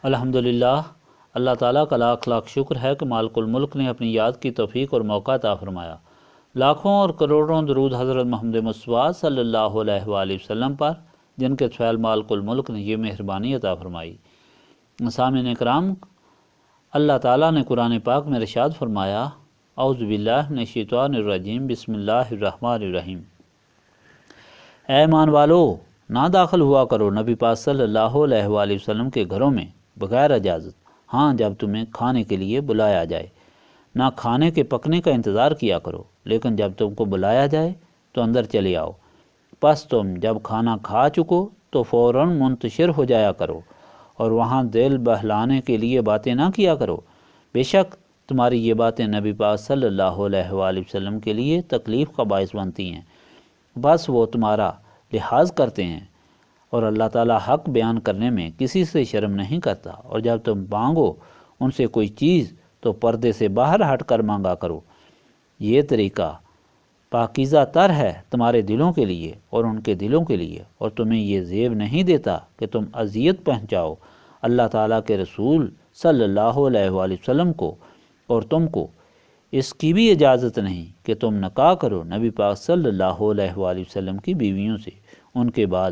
الحمدللہ، اللہ تعالیٰ کا لاکھ لاکھ شکر ہے کہ مالک الملک نے اپنی یاد کی توفیق اور موقع عطا فرمایا۔ لاکھوں اور کروڑوں درود حضرت محمد مصطفیٰ صلی اللہ علیہ وآلہ وسلم پر، جن کے فعل مالک الملک نے یہ مہربانی عطا فرمائی۔ سامعین کرام، اللہ تعالیٰ نے قرآن پاک میں ارشاد فرمایا، اعوذ باللہ من الشیطان الرجیم، بسم اللہ الرحمن الرحیم۔ اے ایمان والو، نہ داخل ہوا کرو نبی پاک صلی اللہ علیہ وآلہ وسلم کے گھروں میں بغیر اجازت، ہاں جب تمہیں کھانے کے لیے بلایا جائے۔ نہ کھانے کے پکنے کا انتظار کیا کرو، لیکن جب تم کو بلایا جائے تو اندر چلے آؤ۔ پس تم جب کھانا کھا چکو تو فوراً منتشر ہو جایا کرو، اور وہاں دل بہلانے کے لیے باتیں نہ کیا کرو۔ بے شک تمہاری یہ باتیں نبی پاک صلی اللہ علیہ وآلہ وسلم کے لیے تکلیف کا باعث بنتی ہیں، بس وہ تمہارا لحاظ کرتے ہیں، اور اللہ تعالیٰ حق بیان کرنے میں کسی سے شرم نہیں کرتا۔ اور جب تم مانگو ان سے کوئی چیز تو پردے سے باہر ہٹ کر مانگا کرو، یہ طریقہ پاکیزہ تر ہے تمہارے دلوں کے لیے اور ان کے دلوں کے لیے، اور تمہیں یہ زیب نہیں دیتا کہ تم اذیت پہنچاؤ اللہ تعالیٰ کے رسول صلی اللہ علیہ وآلہ وسلم کو، اور تم کو اس کی بھی اجازت نہیں کہ تم نکاح کرو نبی پاک صلی اللہ علیہ وآلہ وسلم کی بیویوں سے ان کے بعد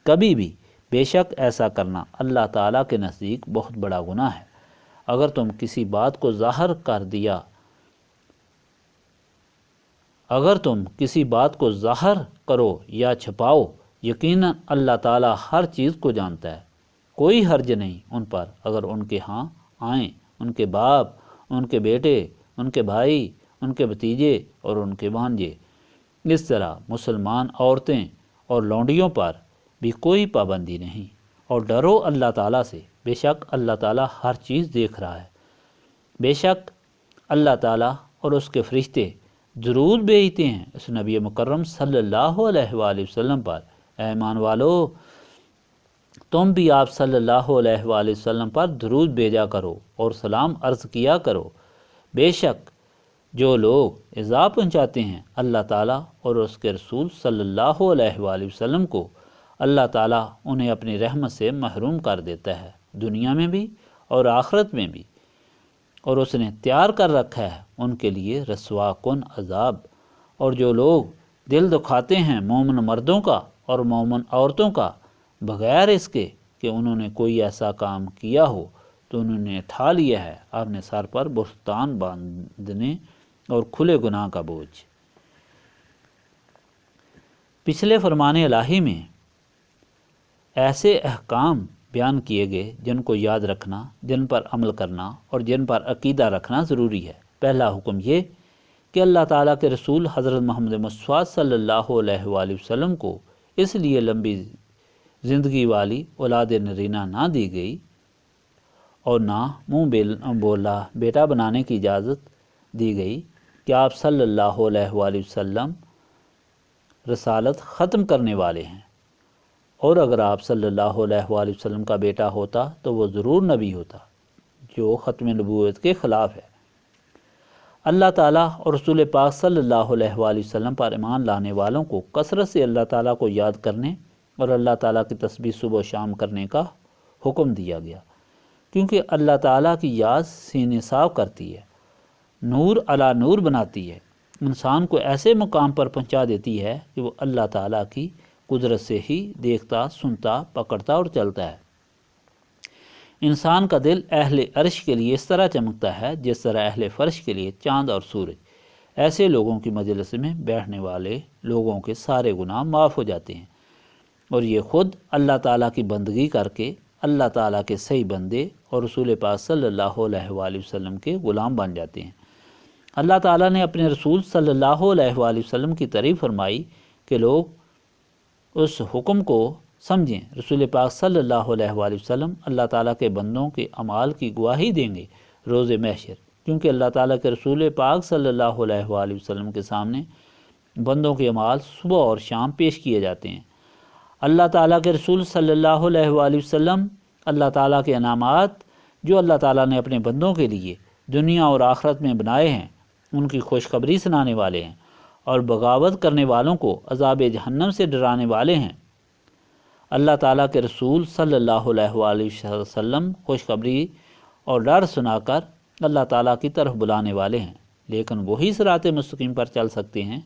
کبھی بھی۔ بے شک ایسا کرنا اللہ تعالیٰ کے نزدیک بہت بڑا گناہ ہے۔ اگر تم کسی بات کو ظاہر کرو یا چھپاؤ، یقیناً اللہ تعالیٰ ہر چیز کو جانتا ہے۔ کوئی حرج نہیں ان پر اگر ان کے ہاں آئیں ان کے باپ، ان کے بیٹے، ان کے بھائی، ان کے بھتیجے اور ان کے بھانجے۔ اس طرح مسلمان عورتیں اور لونڈیوں پر بھی کوئی پابندی نہیں، اور ڈرو اللہ تعالیٰ سے، بے شک اللہ تعالیٰ ہر چیز دیکھ رہا ہے۔ بے شک اللہ تعالیٰ اور اس کے فرشتے درود بھیجتے ہیں اس نبی مکرم صلی اللہ علیہ وآلہ وسلم پر۔ اے ایمان والو، تم بھی آپ صلی اللہ علیہ وآلہ وسلم پر درود بھیجا کرو اور سلام عرض کیا کرو۔ بے شک جو لوگ ایذا پہنچاتے ہیں اللہ تعالیٰ اور اس کے رسول صلی اللہ علیہ وآلہ وسلم کو، اللہ تعالیٰ انہیں اپنی رحمت سے محروم کر دیتا ہے، دنیا میں بھی اور آخرت میں بھی، اور اس نے تیار کر رکھا ہے ان کے لیے رسوا کن عذاب۔ اور جو لوگ دل دکھاتے ہیں مومن مردوں کا اور مومن عورتوں کا بغیر اس کے کہ انہوں نے کوئی ایسا کام کیا ہو، تو انہوں نے اٹھا لیا ہے اپنے سر پر بہتان باندھنے اور کھلے گناہ کا بوجھ۔ پچھلے فرمان الہی میں ایسے احکام بیان کیے گئے جن کو یاد رکھنا، جن پر عمل کرنا اور جن پر عقیدہ رکھنا ضروری ہے۔ پہلا حکم یہ کہ اللہ تعالیٰ کے رسول حضرت محمد مصطفیٰ صلی اللہ علیہ وآلہ وسلم کو اس لیے لمبی زندگی والی اولاد نرینہ نہ دی گئی اور نہ منہ بولا بیٹا بنانے کی اجازت دی گئی کہ آپ صلی اللہ علیہ وآلہ وسلم رسالت ختم کرنے والے ہیں، اور اگر آپ صلی اللہ علیہ وآلہ وسلم کا بیٹا ہوتا تو وہ ضرور نبی ہوتا، جو ختم نبوت کے خلاف ہے۔ اللہ تعالیٰ اور رسول پاک صلی اللہ علیہ وآلہ وسلم پر ایمان لانے والوں کو کثرت سے اللہ تعالیٰ کو یاد کرنے اور اللہ تعالیٰ کی تسبیح صبح و شام کرنے کا حکم دیا گیا، کیونکہ اللہ تعالیٰ کی یاد سینے صاف کرتی ہے، نور علی نور بناتی ہے، انسان کو ایسے مقام پر پہنچا دیتی ہے کہ وہ اللہ تعالیٰ کی قدرت سے ہی دیکھتا، سنتا، پکڑتا اور چلتا ہے۔ انسان کا دل اہل عرش کے لیے اس طرح چمکتا ہے جس طرح اہل فرش کے لیے چاند اور سورج۔ ایسے لوگوں کی مجلس میں بیٹھنے والے لوگوں کے سارے گناہ معاف ہو جاتے ہیں، اور یہ خود اللہ تعالیٰ کی بندگی کر کے اللہ تعالیٰ کے صحیح بندے اور رسول پاک صلی اللہ علیہ وآلہ وسلم کے غلام بن جاتے ہیں۔ اللہ تعالیٰ نے اپنے رسول صلی اللہ علیہ وآلہ وسلم کی تعریف فرمائی کہ لوگ اس حکم کو سمجھیں۔ رسول پاک صلی اللہ علیہ وآلہ وسلم اللہ تعالیٰ کے بندوں کے اعمال کی گواہی دیں گے روز محشر، کیونکہ اللہ تعالیٰ کے رسول پاک صلی اللہ علیہ وآلہ وسلم کے سامنے بندوں کے اعمال صبح اور شام پیش کیے جاتے ہیں۔ اللہ تعالیٰ کے رسول صلی اللہ علیہ وآلہ وسلم اللہ تعالیٰ کے انعامات جو اللہ تعالیٰ نے اپنے بندوں کے لیے دنیا اور آخرت میں بنائے ہیں ان کی خوشخبری سنانے والے ہیں، اور بغاوت کرنے والوں کو عذاب جہنم سے ڈرانے والے ہیں۔ اللہ تعالیٰ کے رسول صلی اللہ علیہ وسلم خوشخبری اور ڈر سنا کر اللہ تعالیٰ کی طرف بلانے والے ہیں، لیکن وہی صراط مستقیم پر چل سکتے ہیں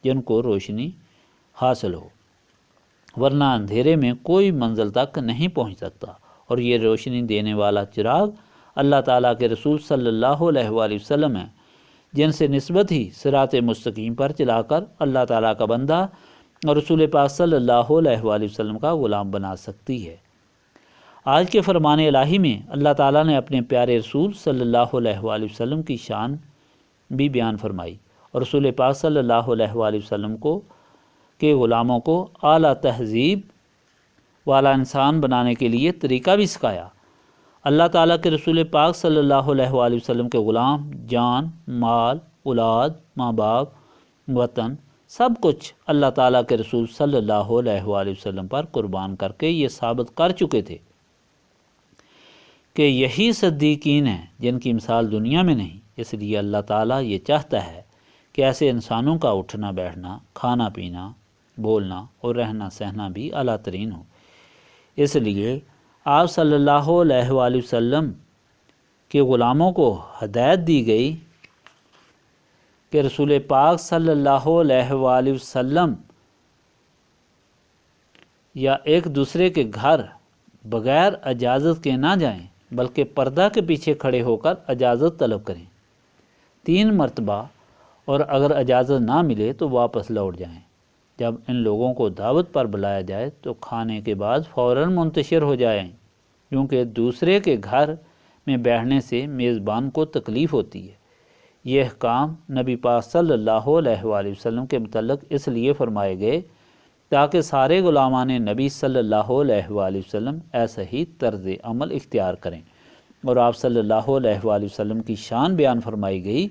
جن کو روشنی حاصل ہو، ورنہ اندھیرے میں کوئی منزل تک نہیں پہنچ سکتا۔ اور یہ روشنی دینے والا چراغ اللہ تعالیٰ کے رسول صلی اللہ علیہ وسلم ہیں، جن سے نسبت ہی صراط مستقیم پر چلا کر اللہ تعالیٰ کا بندہ اور رسول پاک صلی اللہ علیہ وسلم کا غلام بنا سکتی ہے۔ آج کے فرمان الہی میں اللہ تعالیٰ نے اپنے پیارے رسول صلی اللہ علیہ وسلم کی شان بھی بیان فرمائی اور رسول پاک صلی اللہ علیہ وسلم کے غلاموں کو اعلیٰ تہذیب والا انسان بنانے کے لیے طریقہ بھی سکھایا۔ اللہ تعالیٰ کے رسول پاک صلی اللہ علیہ وسلم کے غلام جان، مال، اولاد، ماں باپ، وطن، سب کچھ اللہ تعالیٰ کے رسول صلی اللہ علیہ وسلم پر قربان کر کے یہ ثابت کر چکے تھے کہ یہی صدیقین ہیں جن کی مثال دنیا میں نہیں۔ اس لیے اللہ تعالیٰ یہ چاہتا ہے کہ ایسے انسانوں کا اٹھنا بیٹھنا، کھانا پینا، بولنا اور رہنا سہنا بھی اعلیٰ ترین ہو۔ اس لیے آپ صلی اللہ علیہ وسلم کے غلاموں کو ہدایت دی گئی کہ رسول پاک صلی اللہ علیہ وسلم یا ایک دوسرے کے گھر بغیر اجازت کے نہ جائیں، بلکہ پردہ کے پیچھے کھڑے ہو کر اجازت طلب کریں 3 مرتبہ، اور اگر اجازت نہ ملے تو واپس لوٹ جائیں۔ جب ان لوگوں کو دعوت پر بلایا جائے تو کھانے کے بعد فوراً منتشر ہو جائیں، کیونکہ دوسرے کے گھر میں بیٹھنے سے میزبان کو تکلیف ہوتی ہے۔ یہ احکام نبی پاک صلی اللہ علیہ وسلم کے متعلق اس لیے فرمائے گئے تاکہ سارے غلامان نبی صلی اللہ علیہ وسلم ایسا ہی طرز عمل اختیار کریں۔ اور آپ صلی اللہ علیہ وسلم کی شان بیان فرمائی گئی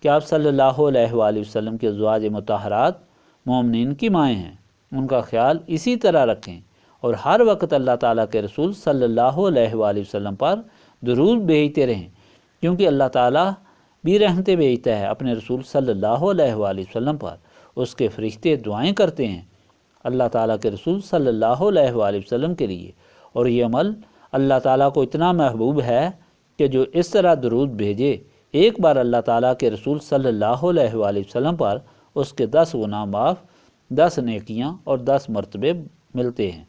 کہ آپ صلی اللہ علیہ وسلم کے ازواج مطہرات مومنین کی مائیں ہیں، ان کا خیال اسی طرح رکھیں اور ہر وقت اللہ تعالیٰ کے رسول صلی اللہ علیہ وسلم پر درود بھیجتے رہیں، کیونکہ اللہ تعالیٰ بھی رحمتیں بھیجتا ہے اپنے رسول صلی اللہ علیہ وسلم پر۔ اس کے فرشتے دعائیں کرتے ہیں اللہ تعالیٰ کے رسول صلی اللہ علیہ وسلم کے لیے، اور یہ عمل اللہ تعالیٰ کو اتنا محبوب ہے کہ جو اس طرح درود بھیجے، ایک بار اللہ تعالیٰ کے رسول صلی اللہ علیہ وسلم پر اس کے 10 گناہ معاف، 10 نیکیاں اور 10 مرتبے ملتے ہیں۔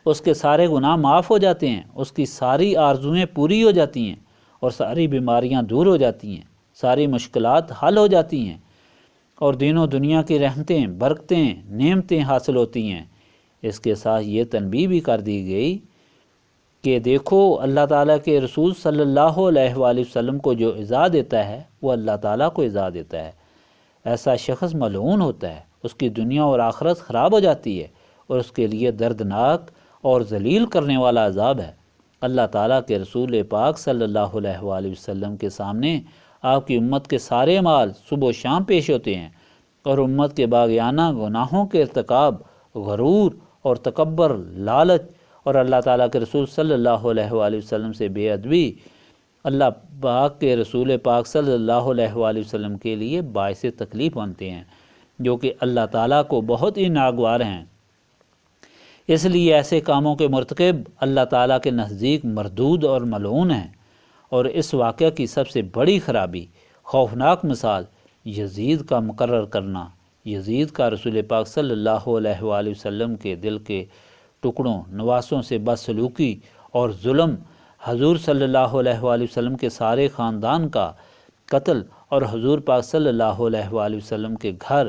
اس کے سارے گناہ معاف ہو جاتے ہیں، اس کی ساری آرزویں پوری ہو جاتی ہیں اور ساری بیماریاں دور ہو جاتی ہیں، ساری مشکلات حل ہو جاتی ہیں اور دین و دنیا کی رحمتیں، برکتیں، نعمتیں حاصل ہوتی ہیں۔ اس کے ساتھ یہ تنبیہ بھی کر دی گئی کہ دیکھو اللہ تعالیٰ کے رسول صلی اللہ علیہ وسلم کو جو ایذا دیتا ہے وہ اللہ تعالیٰ کو ایذا دیتا ہے۔ ایسا شخص ملعون ہوتا ہے، اس کی دنیا اور آخرت خراب ہو جاتی ہے اور اس کے لیے دردناک اور ذلیل کرنے والا عذاب ہے۔ اللہ تعالیٰ کے رسول پاک صلی اللہ علیہ وسلم کے سامنے آپ کی امت کے سارے اعمال صبح و شام پیش ہوتے ہیں، اور امت کے باغیانہ گناہوں کے ارتکاب، غرور اور تکبر، لالچ اور اللہ تعالیٰ کے رسول صلی اللہ علیہ وسلم سے بے ادبی اللہ پاک کے رسول پاک صلی اللہ علیہ وسلم کے لیے باعث تکلیف بنتے ہیں، جو کہ اللہ تعالیٰ کو بہت ہی ناگوار ہیں۔ اس لیے ایسے کاموں کے مرتکب اللہ تعالیٰ کے نزدیک مردود اور ملعون ہیں۔ اور اس واقعہ کی سب سے بڑی خرابی، خوفناک مثال یزید کا مقرر کرنا، یزید کا رسول پاک صلی اللہ علیہ وسلم کے دل کے ٹکڑوں، نواسوں سے بدسلوکی اور ظلم، حضور صلی اللہ علیہ وسلم کے سارے خاندان کا قتل اور حضور پاک صلی اللہ علیہ وسلم کے گھر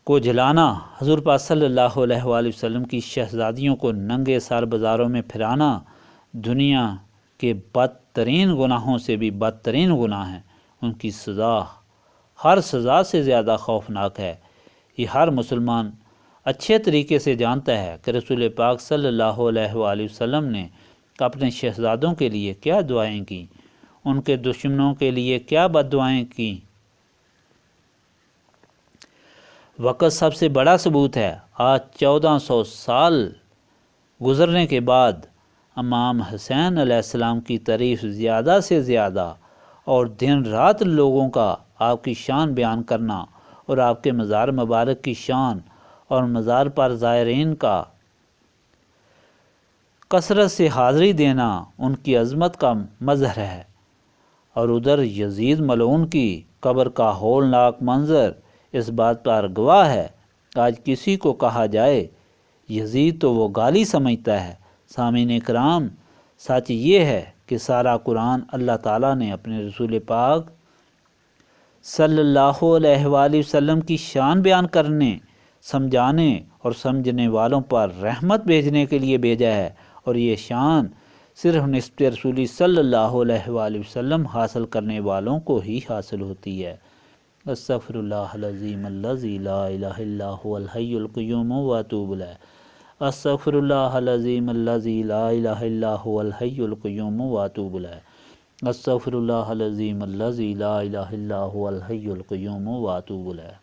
کو جلانا، حضور پاک صلی اللہ علیہ وسلم کی شہزادیوں کو ننگے سر بازاروں میں پھرانا، دنیا کے بدترین گناہوں سے بھی بدترین گناہ ہیں۔ ان کی سزا ہر سزا سے زیادہ خوفناک ہے۔ یہ ہر مسلمان اچھے طریقے سے جانتا ہے کہ رسول پاک صلی اللہ علیہ وسلم نے اپنے شہزادوں کے لیے کیا دعائیں کیں، ان کے دشمنوں کے لیے کیا بد دعائیں کیں۔ وقت سب سے بڑا ثبوت ہے۔ آج 1400 سال گزرنے کے بعد امام حسین علیہ السلام کی تعریف زیادہ سے زیادہ اور دن رات لوگوں کا آپ کی شان بیان کرنا اور آپ کے مزار مبارک کی شان اور مزار پر زائرین کا کثرت سے حاضری دینا ان کی عظمت کا مظہر ہے، اور ادھر یزید ملعون کی قبر کا ہولناک منظر اس بات پر گواہ ہے۔ آج کسی کو کہا جائے یزید تو وہ گالی سمجھتا ہے۔ سامعین کرام، سچ یہ ہے کہ سارا قرآن اللہ تعالیٰ نے اپنے رسول پاک صلی اللہ علیہ وآلہ وسلم کی شان بیان کرنے، سمجھانے اور سمجھنے والوں پر رحمت بھیجنے کے لیے بھیجا ہے، اور یہ شان صرف نسبت رسولی صلی اللہ علیہ وآلہ وسلم حاصل کرنے والوں کو ہی حاصل ہوتی ہے۔ استغفر اللہ العظیم الذی لا الہ الا هو الحی القیوم واتوب الیہ۔ استغفر اللہ العظیم الذی لا الہ الا هو الحی القیوم واتوب الیہ۔ استغفر اللہ العظیم الذی لا الہ الا هو الحی القیوم واتوب الیہ۔